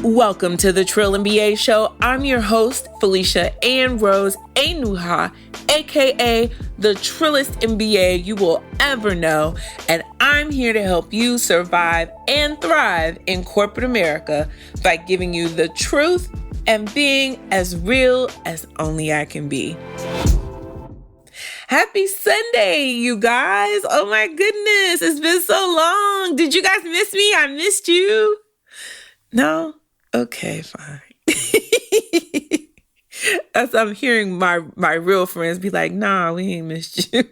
Welcome to the Trill MBA Show. I'm your host, Felicia Ann Rose Anuha, aka the Trillest MBA you will ever know, and I'm here to help you survive and thrive in corporate America by giving you the truth and being as real as only I can be. Happy Sunday, you guys. Oh my goodness, it's been so long. Did you guys miss me? I missed you. No? Okay, fine. As I'm hearing my real friends be like, nah, we ain't missed you.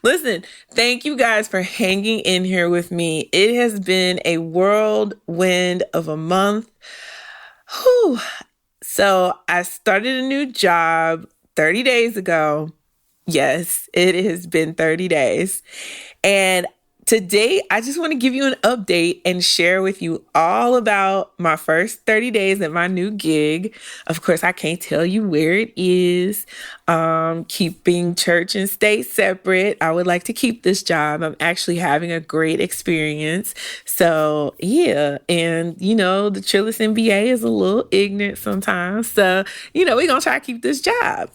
Listen, thank you guys for hanging in here with me. It has been a whirlwind of a month. Whew. So I started a new job 30 days ago. Yes, it has been 30 days. And today, I just want to give you an update and share with you all about my first 30 days at my new gig. Of course, I can't tell you where it is. Keeping church and state separate. I would like to keep this job. I'm actually having a great experience. So, yeah. And, the Trillest MBA is a little ignorant sometimes. So, we're going to try to keep this job.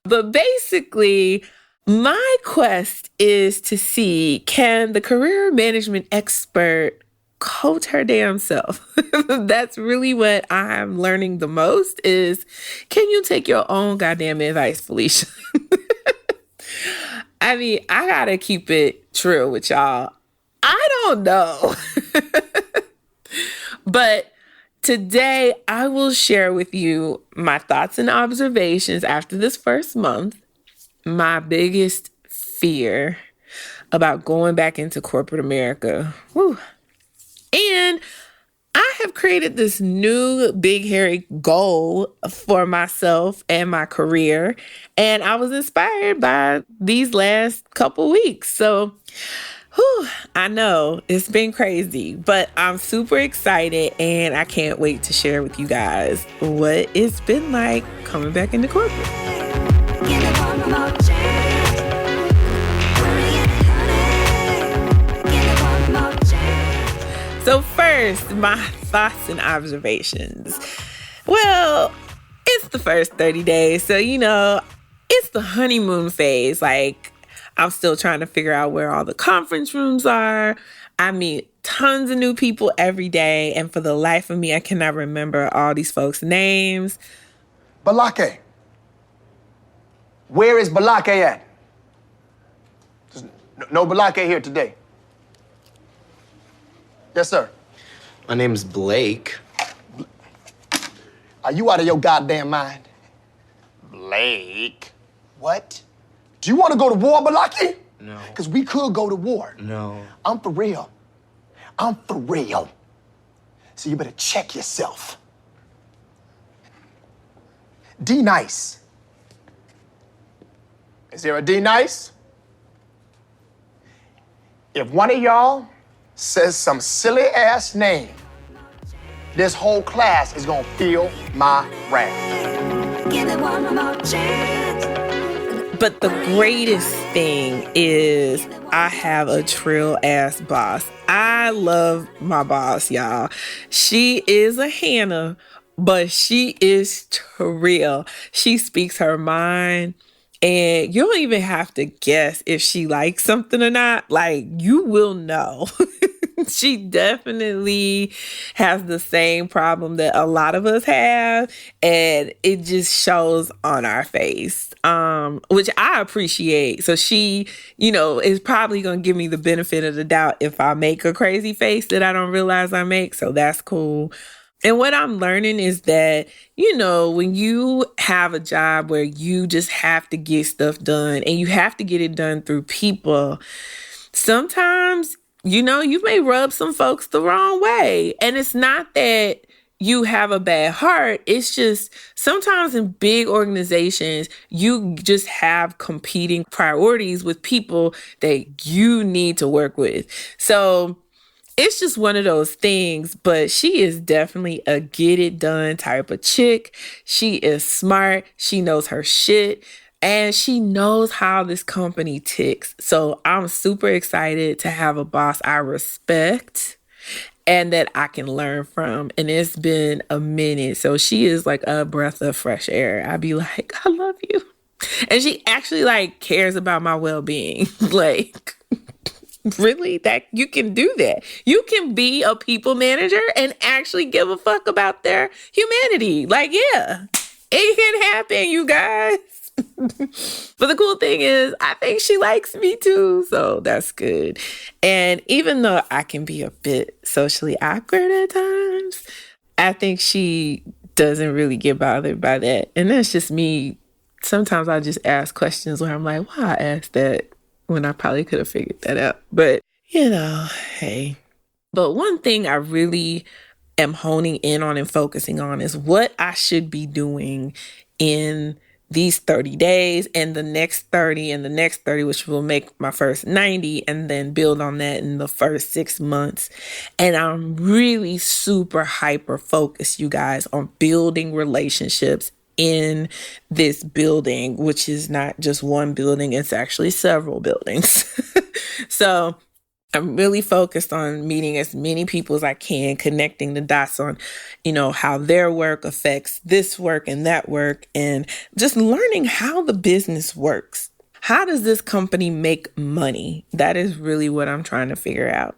But basically, my quest is to see, can the career management expert coach her damn self? That's really what I'm learning the most is, can you take your own goddamn advice, Felicia? I mean, I gotta keep it true with y'all. I don't know. But today I will share with you my thoughts and observations after this first month. My biggest fear about going back into corporate America. Whew. And I have created this new big, hairy goal for myself and my career. And I was inspired by these last couple weeks. So, I know it's been crazy, but I'm super excited and I can't wait to share with you guys what it's been like coming back into corporate. So first, my thoughts and observations. Well, it's the first 30 days, so it's the honeymoon phase. Like, I'm still trying to figure out where all the conference rooms are. I meet tons of new people every day, and for the life of me, I cannot remember all these folks' names. Balake. Where is Balake at? There's no Balake here today. Yes, sir. My name's Blake. Are you out of your goddamn mind? Blake? What? Do you want to go to war, Balake? No. Because we could go to war. No. I'm for real. I'm for real. So you better check yourself. D nice. Is there a D nice? If one of y'all says some silly ass name, this whole class is gonna feel my wrath. Give it one more chance. But the greatest thing is I have a trill ass boss. I love my boss, y'all. She is a Hannah, but she is trill. She speaks her mind. And you don't even have to guess if she likes something or not. Like, you will know. She definitely has the same problem that a lot of us have. And it just shows on our face, which I appreciate. So she, is probably going to give me the benefit of the doubt if I make a crazy face that I don't realize I make. So that's cool. And what I'm learning is that, when you have a job where you just have to get stuff done and you have to get it done through people, sometimes, you may rub some folks the wrong way. And it's not that you have a bad heart. It's just sometimes in big organizations, you just have competing priorities with people that you need to work with. So it's just one of those things, but she is definitely a get it done type of chick. She is smart. She knows her shit. And she knows how this company ticks. So I'm super excited to have a boss I respect and that I can learn from. And it's been a minute. So she is like a breath of fresh air. I'd be like, I love you. And she actually like cares about my well-being. Like, really? That you can do that. You can be a people manager and actually give a fuck about their humanity. Like, yeah, it can happen, you guys. But the cool thing is, I think she likes me too. So that's good. And even though I can be a bit socially awkward at times, I think she doesn't really get bothered by that. And that's just me. Sometimes I just ask questions where I'm like, why I asked that when I probably could have figured that out. But, hey. But one thing I really am honing in on and focusing on is what I should be doing in these 30 days and the next 30 and the next 30, which will make my first 90, and then build on that in the first 6 months. And I'm really super hyper focused, you guys, on building relationships in this building, which is not just one building, it's actually several buildings. So I'm really focused on meeting as many people as I can, connecting the dots on, how their work affects this work and that work, and just learning how the business works. How does this company make money? That is really what I'm trying to figure out.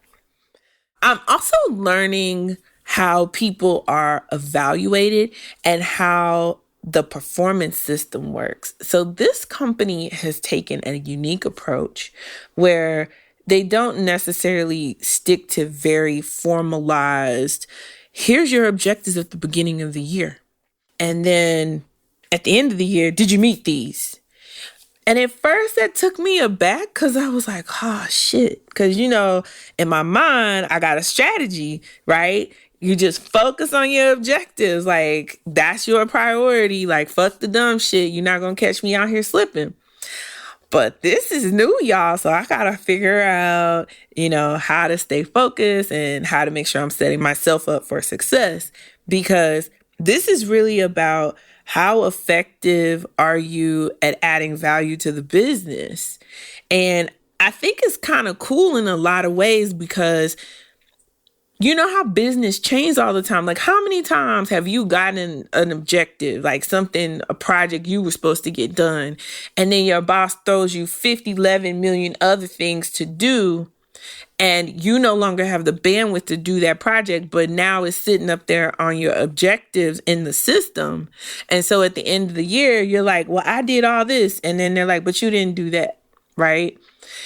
I'm also learning how people are evaluated and how the performance system works. So this company has taken a unique approach where they don't necessarily stick to very formalized, here's your objectives at the beginning of the year. And then at the end of the year, did you meet these? And at first that took me aback because I was like, oh shit. Because, in my mind, I got a strategy, right? You just focus on your objectives. Like, that's your priority. Like, fuck the dumb shit. You're not going to catch me out here slipping. But this is new, y'all. So I got to figure out, how to stay focused and how to make sure I'm setting myself up for success. Because this is really about how effective are you at adding value to the business? And I think it's kind of cool in a lot of ways because you know how business changes all the time. Like, how many times have you gotten an objective, like a project you were supposed to get done, and then your boss throws you 11 million other things to do, and you no longer have the bandwidth to do that project, but now it's sitting up there on your objectives in the system. And so at the end of the year, you're like, well, I did all this. And then they're like, but you didn't do that, right?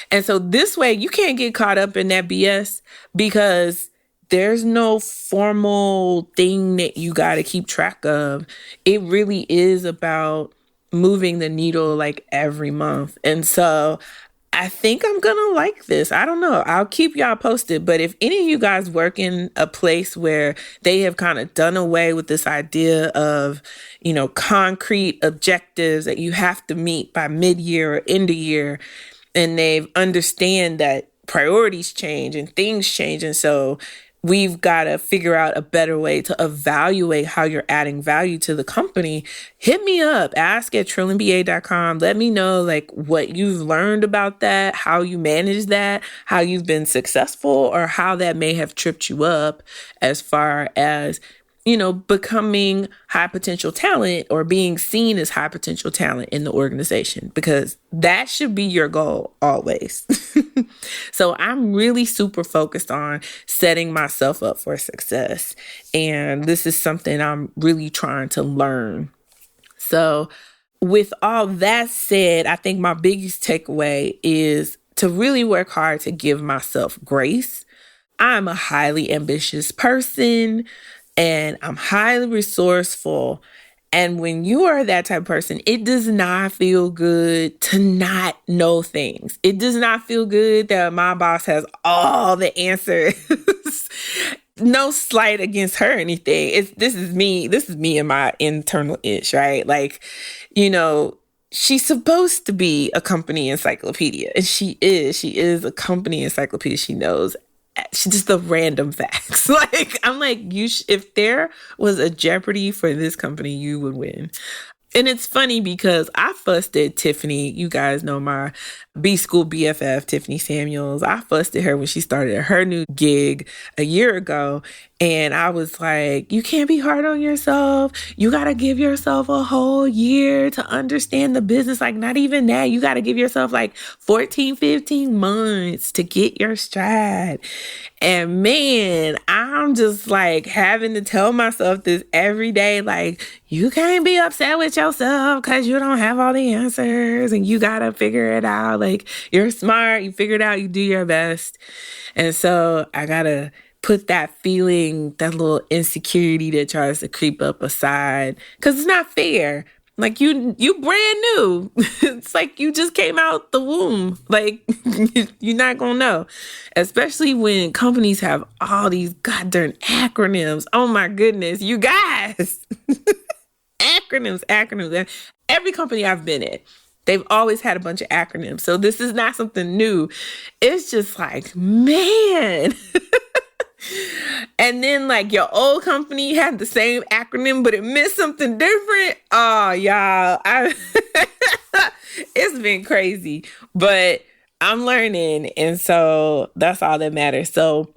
And so this way, you can't get caught up in that BS because there's no formal thing that you got to keep track of. It really is about moving the needle like every month. And so I think I'm going to like this. I don't know. I'll keep y'all posted. But if any of you guys work in a place where they have kind of done away with this idea of, concrete objectives that you have to meet by mid-year or end of year, and they understand that priorities change and things change. And so we've got to figure out a better way to evaluate how you're adding value to the company. Hit me up, ask@trillionba.com. Let me know like what you've learned about that, how you manage that, how you've been successful, or how that may have tripped you up as far as, becoming high potential talent or being seen as high potential talent in the organization, because that should be your goal always. So I'm really super focused on setting myself up for success. And this is something I'm really trying to learn. So with all that said, I think my biggest takeaway is to really work hard to give myself grace. I'm a highly ambitious person and I'm highly resourceful. And when you are that type of person, it does not feel good to not know things. It does not feel good that my boss has all the answers. No slight against her or anything. This is me and my internal itch, right? Like, she's supposed to be a company encyclopedia, and she is a company encyclopedia. She knows. She's just the random facts. Like, I'm like, if there was a Jeopardy for this company, you would win. And it's funny because I fussed at Tiffany. You guys know my B school BFF, Tiffany Samuels. I fussed at her when she started her new gig a year ago. And I was like, you can't be hard on yourself. You got to give yourself a whole year to understand the business. Like, not even that. You got to give yourself like 14, 15 months to get your stride. And man, I'm just like having to tell myself this every day. Like, you can't be upset with yourself because you don't have all the answers and you got to figure it out. Like, you're smart, you figure it out, you do your best. And so I got to put that feeling, that little insecurity that tries to creep up aside, because it's not fair. Like, you brand new. It's like you just came out the womb. Like, you're not gonna know. Especially when companies have all these goddamn acronyms. Oh my goodness, you guys. Acronyms. And every company I've been at, they've always had a bunch of acronyms. So this is not something new. It's just like, man. And then like your old company had the same acronym, but it meant something different. Oh, y'all. It's been crazy, but I'm learning. And so that's all that matters. So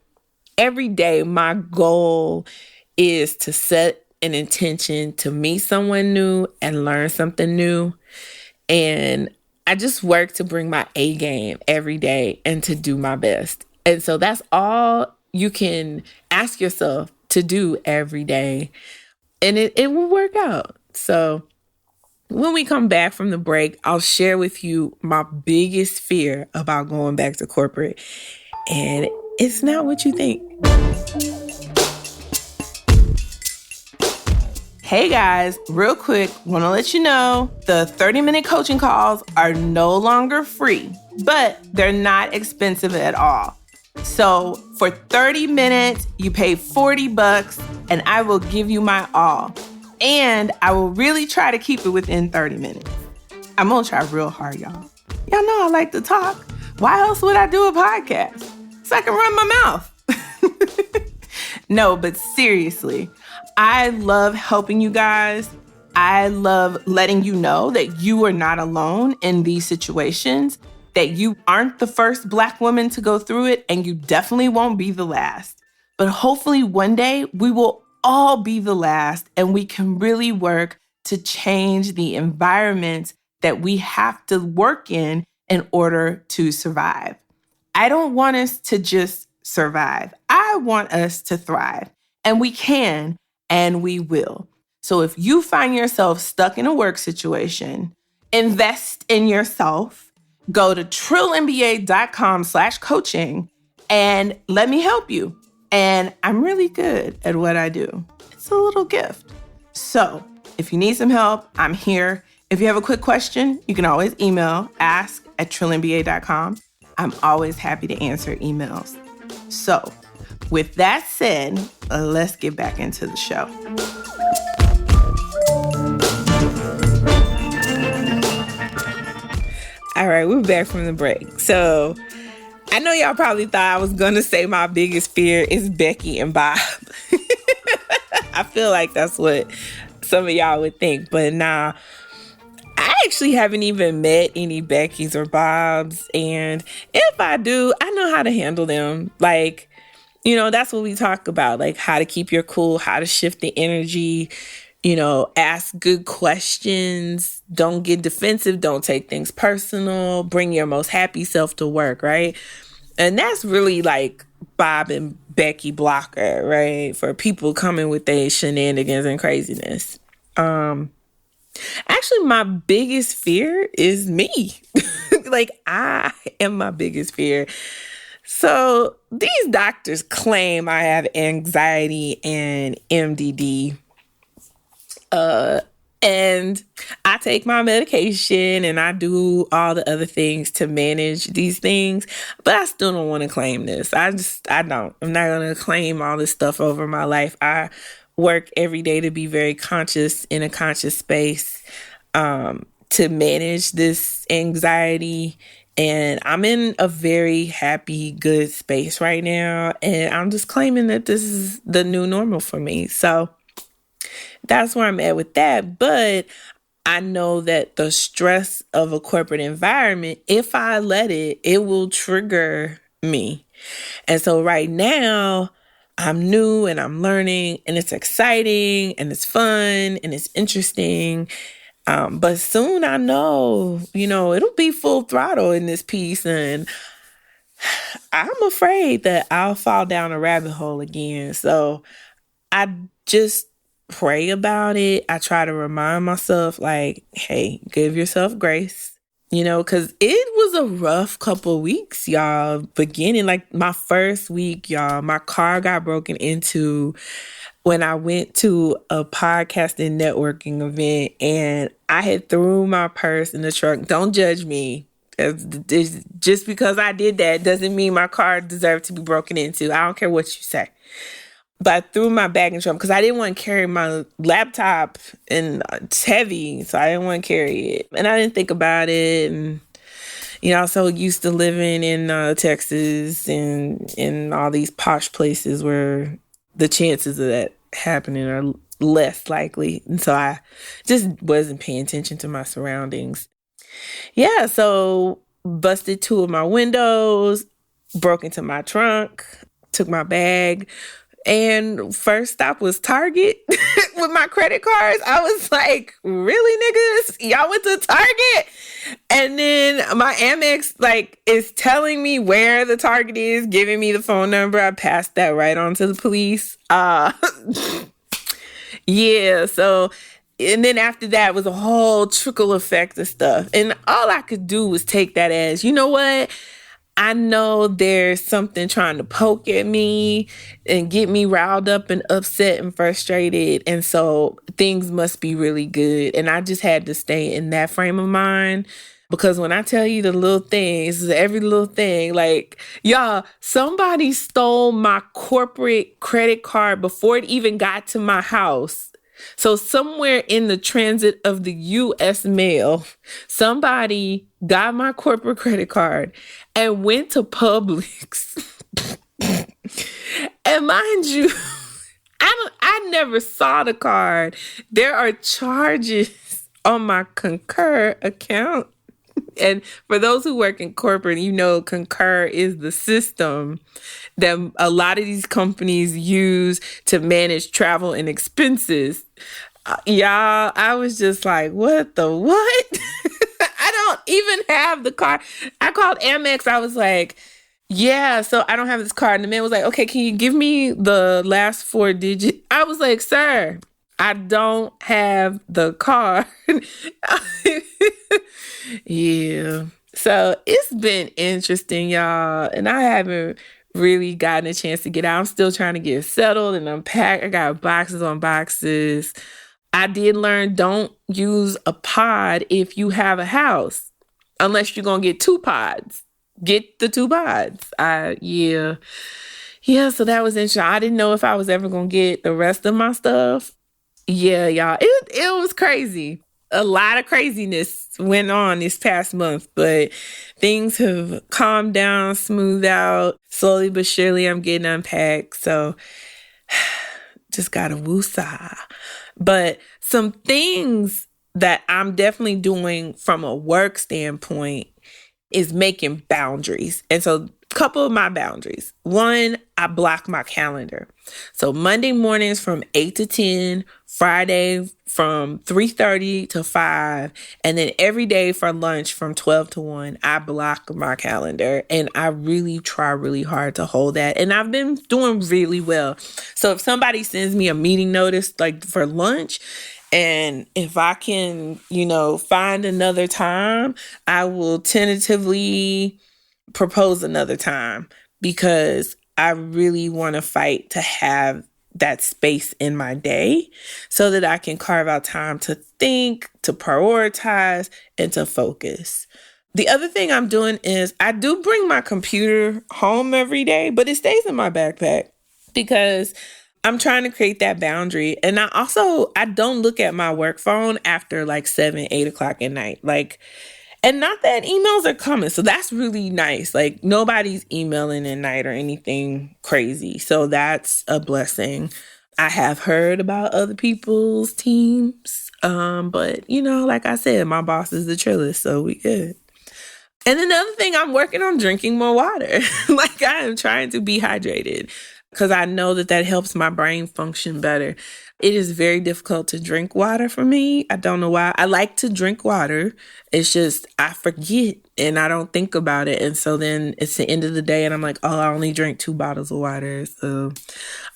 every day, my goal is to set an intention to meet someone new and learn something new. And I just work to bring my A game every day and to do my best. And so that's all you can ask yourself to do every day. And it will work out. So when we come back from the break, I'll share with you my biggest fear about going back to corporate. And it's not what you think. Hey guys, real quick, want to let you know the 30-minute coaching calls are no longer free, but they're not expensive at all. So for 30 minutes, you pay $40 and I will give you my all. And I will really try to keep it within 30 minutes. I'm going to try real hard, y'all. Y'all know I like to talk. Why else would I do a podcast? So I can run my mouth. No, but seriously, I love helping you guys. I love letting you know that you are not alone in these situations, that you aren't the first Black woman to go through it, and you definitely won't be the last. But hopefully one day we will all be the last, and we can really work to change the environments that we have to work in order to survive. I don't want us to just survive. I want us to thrive. And we can, and we will. So if you find yourself stuck in a work situation, invest in yourself. Go to trillinba.com/coaching and let me help you. And I'm really good at what I do. It's a little gift. So if you need some help, I'm here. If you have a quick question, you can always email ask@trillinba.com. I'm always happy to answer emails. So with that said, let's get back into the show. All right, we're back from the break. So I know y'all probably thought I was going to say my biggest fear is Becky and Bob. I feel like that's what some of y'all would think, but nah. I actually haven't even met any Beckys or Bobs, and if I do, I know how to handle them. Like, you know, that's what we talk about, like how to keep your cool, how to shift the energy, you know, ask good questions, don't get defensive, don't take things personal, bring your most happy self to work, right? And that's really like Bob and Becky Blocker, right? For people coming with their shenanigans and craziness. Actually, my biggest fear is me. Like, I am my biggest fear. So these doctors claim I have anxiety and MDD. And I take my medication and I do all the other things to manage these things, but I still don't want to claim this. I don't. I'm not going to claim all this stuff over my life. I work every day to be very conscious in a conscious space, to manage this anxiety. And I'm in a very happy, good space right now. And I'm just claiming that this is the new normal for me. So that's where I'm at with that. But I know that the stress of a corporate environment, if I let it, it will trigger me. And so right now, I'm new and I'm learning, and it's exciting and it's fun and it's interesting. But soon I know, it'll be full throttle in this piece. And I'm afraid that I'll fall down a rabbit hole again. So I just pray about it. I try to remind myself, like, hey, give yourself grace. Because it was a rough couple of weeks, y'all. Beginning, like my first week, y'all, my car got broken into when I went to a podcasting networking event, and I had threw my purse in the truck. Don't judge me. Just because I did that doesn't mean my car deserved to be broken into. I don't care what you say. But I threw my bag in the truck because I didn't want to carry my laptop, and it's heavy, so I didn't want to carry it. And I didn't think about it. And, I'm so used to living in Texas and in all these posh places where the chances of that happening are less likely. And so I just wasn't paying attention to my surroundings. Yeah, so busted two of my windows, broke into my trunk, took my bag. And first stop was Target with my credit cards. I was like, really, niggas? Y'all went to Target? And then my Amex, is telling me where the Target is, giving me the phone number. I passed that right on to the police. Yeah, so, and then after that was a whole trickle effect of stuff. And all I could do was take that as, you know what? I know there's something trying to poke at me and get me riled up and upset and frustrated. And so things must be really good. And I just had to stay in that frame of mind. Because when I tell you the little things, every little thing, y'all, somebody stole my corporate credit card before it even got to my house. So somewhere in the transit of the U.S. mail, somebody got my corporate credit card and went to Publix. And mind you, I never saw the card. There are charges on my Concur account. And for those who work in corporate, Concur is the system that a lot of these companies use to manage travel and expenses. Y'all, I was just like, what the what? I don't even have the card. I called Amex. I was like, yeah, so I don't have this card. And the man was like, okay, can you give me the last 4 digits? I was like, sir, I don't have the card. Yeah. So it's been interesting, y'all. And I haven't really gotten a chance to get out. I'm still trying to get settled and unpack. I got boxes on boxes. I did learn don't use a pod if you have a house, unless you're going to get 2 pods. Get the 2 pods. Yeah. Yeah, so that was interesting. I didn't know if I was ever going to get the rest of my stuff. Yeah, y'all. It was crazy. A lot of craziness went on this past month, but things have calmed down, smoothed out. Slowly but surely, I'm getting unpacked. So just gotta woosah. But some things that I'm definitely doing from a work standpoint is making boundaries. And so a couple of my boundaries. One, I block my calendar. So Monday mornings from 8 to 10, Friday from 3:30 to 5, and then every day for lunch from 12 to 1, I block my calendar. And I really try really hard to hold that. And I've been doing really well. So if somebody sends me a meeting notice for lunch, and if I can, find another time, I will tentatively propose another time, because I really want to fight to have that space in my day so that I can carve out time to think, to prioritize, and to focus. The other thing I'm doing is I do bring my computer home every day, but it stays in my backpack because I'm trying to create that boundary. And I don't look at my work phone after 7, 8 o'clock at night. And not that emails are coming. So that's really nice. Nobody's emailing at night or anything crazy. So that's a blessing. I have heard about other people's teams. But like I said, my boss is the trillist, so we good. And another thing, I'm working on drinking more water. Like I am trying to be hydrated because I know that helps my brain function better. It is very difficult to drink water for me. I don't know why. I like to drink water. It's just I forget and I don't think about it. And so then it's the end of the day and I'm like, oh, I only drank 2 bottles of water. So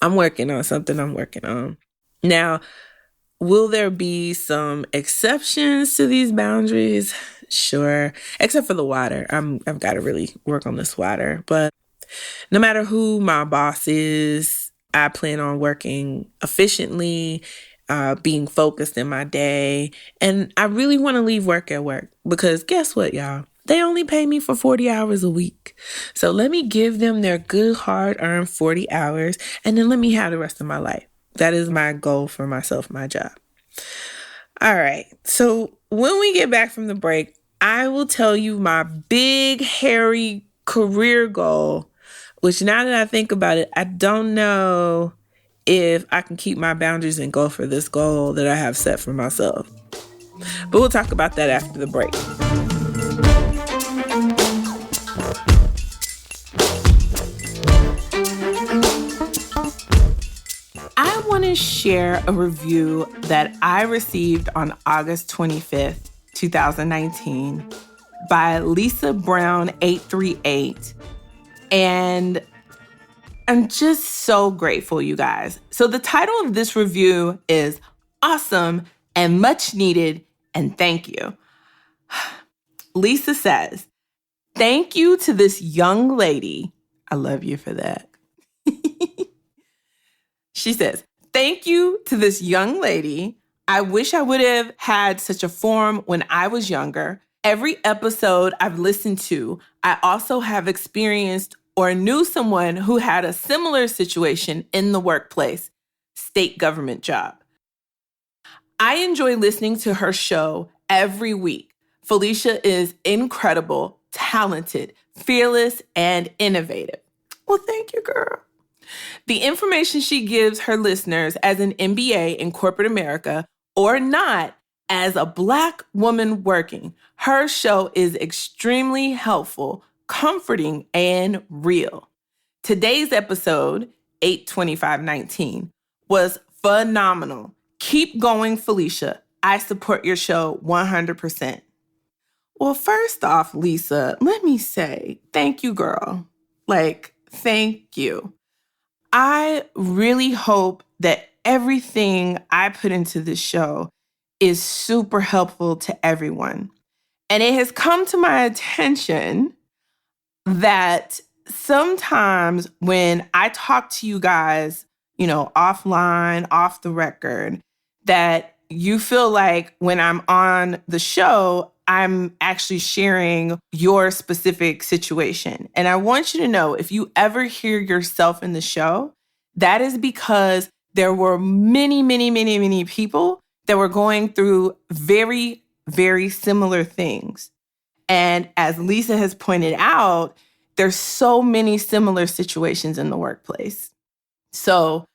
I'm working on something I'm working on. Now, will there be some exceptions to these boundaries? Sure. Except for the water. I've got to really work on this water. But no matter who my boss is, I plan on working efficiently, being focused in my day. And I really want to leave work at work because guess what, y'all? They only pay me for 40 hours a week. So let me give them their good, hard-earned 40 hours, and then let me have the rest of my life. That is my goal for myself, my job. All right. So when we get back from the break, I will tell you my big, hairy career goal, which now that I think about it, I don't know if I can keep my boundaries and go for this goal that I have set for myself. But we'll talk about that after the break. I want to share a review that I received on August 25th, 2019 by Lisa Brown 838. And I'm just so grateful, you guys. So the title of this review is Awesome and Much Needed, and Thank You. Lisa says, thank you to this young lady. I love you for that. She says, thank you to this young lady. I wish I would have had such a forum when I was younger. Every episode I've listened to, I also have experienced or knew someone who had a similar situation in the workplace, state government job. I enjoy listening to her show every week. Felicia is incredible, talented, fearless, and innovative. Well, thank you, girl. The information she gives her listeners as an MBA in corporate America or not as a Black woman working, her show is extremely helpful, comforting, and real. Today's episode, 8/25/19, was phenomenal. Keep going, Felicia. I support your show 100%. Well, first off, Lisa, let me say thank you, girl. Thank you. I really hope that everything I put into this show is super helpful to everyone. And it has come to my attention that sometimes when I talk to you guys, offline, off the record, that you feel like when I'm on the show, I'm actually sharing your specific situation. And I want you to know, if you ever hear yourself in the show, that is because there were many, many, many, many people that were going through very, very similar things. And as Lisa has pointed out, there's so many similar situations in the workplace. So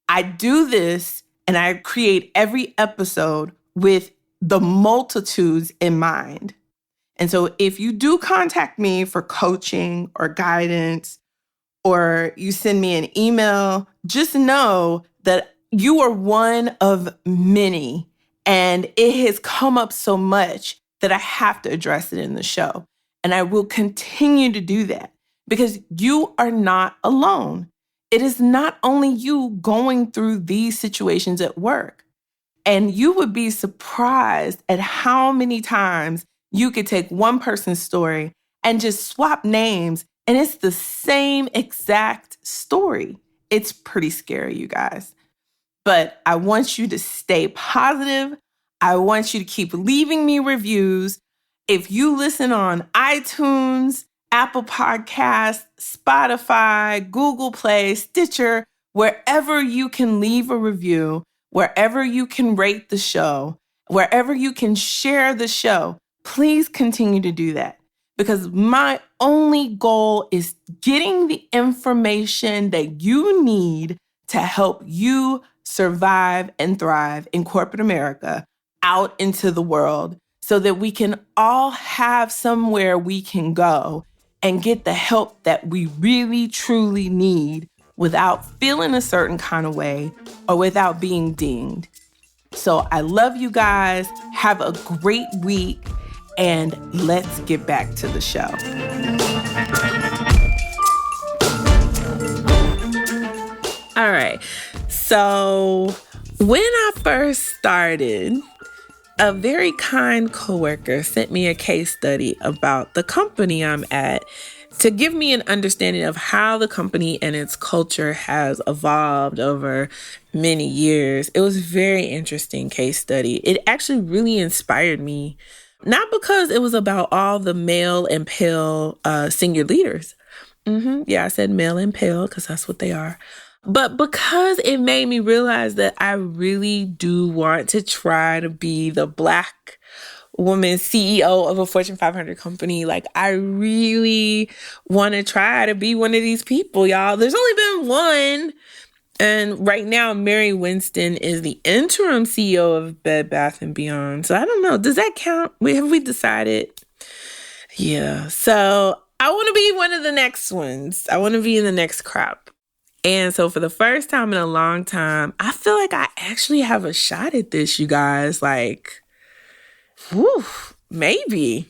I do this and I create every episode with the multitudes in mind. And so if you do contact me for coaching or guidance, or you send me an email, just know that you are one of many. And it has come up so much that I have to address it in the show. And I will continue to do that because you are not alone. It is not only you going through these situations at work. And you would be surprised at how many times you could take one person's story and just swap names, and it's the same exact story. It's pretty scary, you guys. But I want you to stay positive. I want you to keep leaving me reviews. If you listen on iTunes, Apple Podcasts, Spotify, Google Play, Stitcher, wherever you can leave a review, wherever you can rate the show, wherever you can share the show, please continue to do that. Because my only goal is getting the information that you need to help you survive and thrive in corporate America out into the world so that we can all have somewhere we can go and get the help that we really, truly need without feeling a certain kind of way or without being dinged. So I love you guys. Have a great week, and let's get back to the show. All right. So when I first started, a very kind coworker sent me a case study about the company I'm at to give me an understanding of how the company and its culture has evolved over many years. It was a very interesting case study. It actually really inspired me, not because it was about all the male and pale senior leaders. Yeah, I said male and pale because that's what they are. But because it made me realize that I really do want to try to be the Black woman CEO of a Fortune 500 company. Like, I really want to try to be one of these people, y'all. There's only been one. And right now, Mary Winston is the interim CEO of Bed Bath & Beyond. So I don't know. Does that count? Have we decided? Yeah. So I want to be one of the next ones. I want to be in the next crop. And so for the first time in a long time, I feel like I actually have a shot at this, you guys. Like, whew, maybe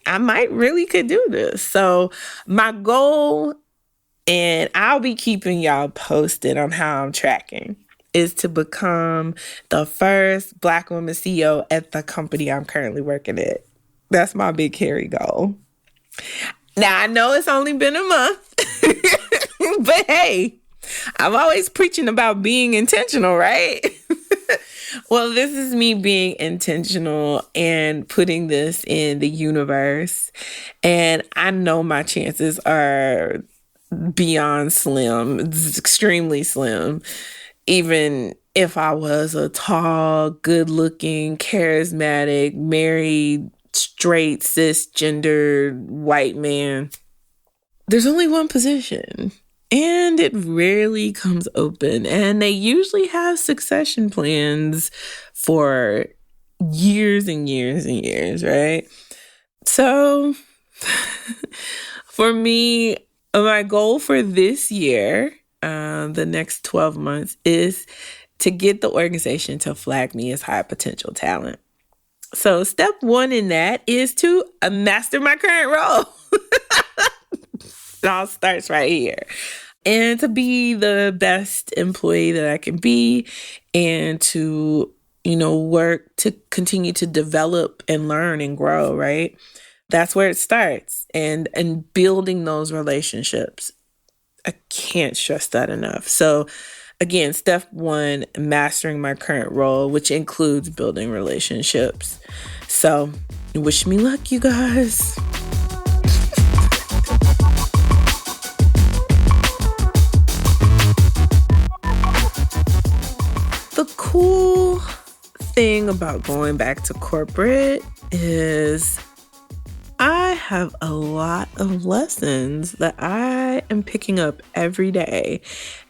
I might really could do this. So my goal, and I'll be keeping y'all posted on how I'm tracking, is to become the first Black woman CEO at the company I'm currently working at. That's my big, hairy goal. Now, I know it's only been a month, but hey, I'm always preaching about being intentional, right? Well, this is me being intentional and putting this in the universe. And I know my chances are beyond slim. It's extremely slim. Even if I was a tall, good-looking, charismatic, married, straight, cisgendered white man, there's only one position. And it rarely comes open. And they usually have succession plans for years and years and years, right? So for me, my goal for this year, the next 12 months, is to get the organization to flag me as high potential talent. So step one in that is to master my current role. It all starts right here. And to be the best employee that I can be, and to, work to continue to develop and learn and grow, right? That's where it starts. And building those relationships. I can't stress that enough. So again, step one, mastering my current role, which includes building relationships. So wish me luck, you guys. The cool thing about going back to corporate is I have a lot of lessons that I am picking up every day,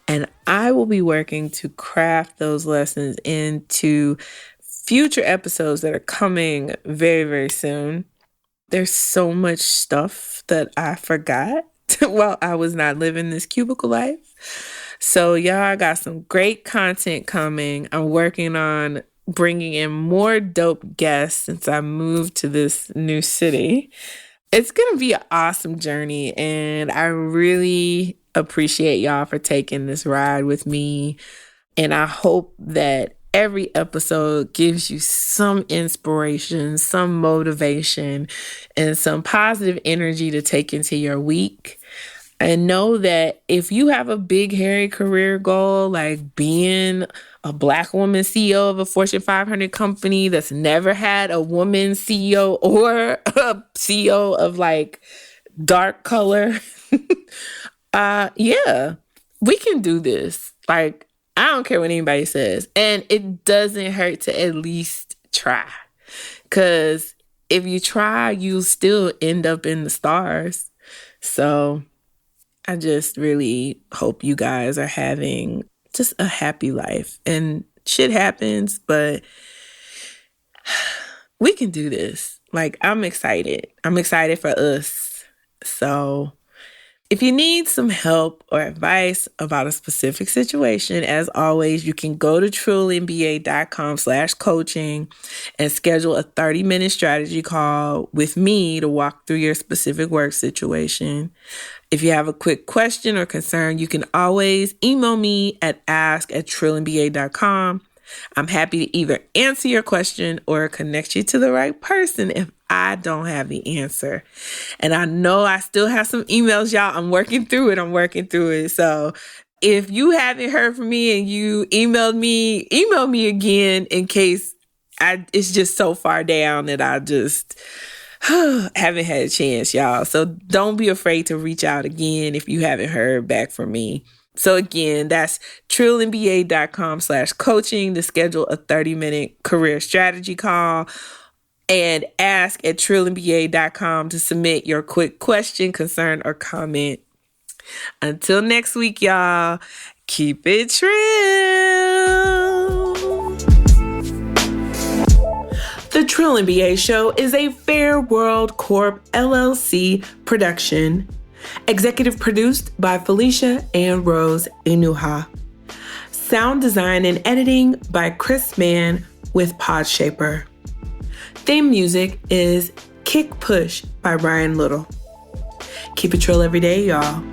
and I will be working to craft those lessons into future episodes that are coming very, very soon. There's so much stuff that I forgot while I was not living this cubicle life. So y'all, got some great content coming. I'm working on bringing in more dope guests since I moved to this new city. It's going to be an awesome journey, and I really appreciate y'all for taking this ride with me. And I hope that every episode gives you some inspiration, some motivation, and some positive energy to take into your week. And know that if you have a big, hairy career goal, like being a Black woman CEO of a Fortune 500 company that's never had a woman CEO or a CEO of like dark color, yeah, we can do this. Like, I don't care what anybody says. And it doesn't hurt to at least try. Because if you try, you'll still end up in the stars. So I just really hope you guys are having just a happy life. And shit happens, but we can do this. Like, I'm excited. I'm excited for us. So if you need some help or advice about a specific situation, as always, you can go to truelynba.com/coaching and schedule a 30-minute strategy call with me to walk through your specific work situation. If you have a quick question or concern, you can always email me at ask@truelynba.com. I'm happy to either answer your question or connect you to the right person if I don't have the answer. And I know I still have some emails, y'all. I'm working through it. So if you haven't heard from me and you email me again in case it's just so far down that I just haven't had a chance, y'all. So don't be afraid to reach out again if you haven't heard back from me. So again, that's truelynba.com/coaching to schedule a 30-minute career strategy call, and ask@truelynba.com to submit your quick question, concern, or comment. Until next week, y'all, keep it trill. The Trill NBA Show is a Fair World Corp. LLC production. Executive produced by Felicia and Rose Inuha. Sound design and editing by Chris Mann with Podshaper. Theme music is Kick Push by Ryan Little. Keep it trill every day, y'all.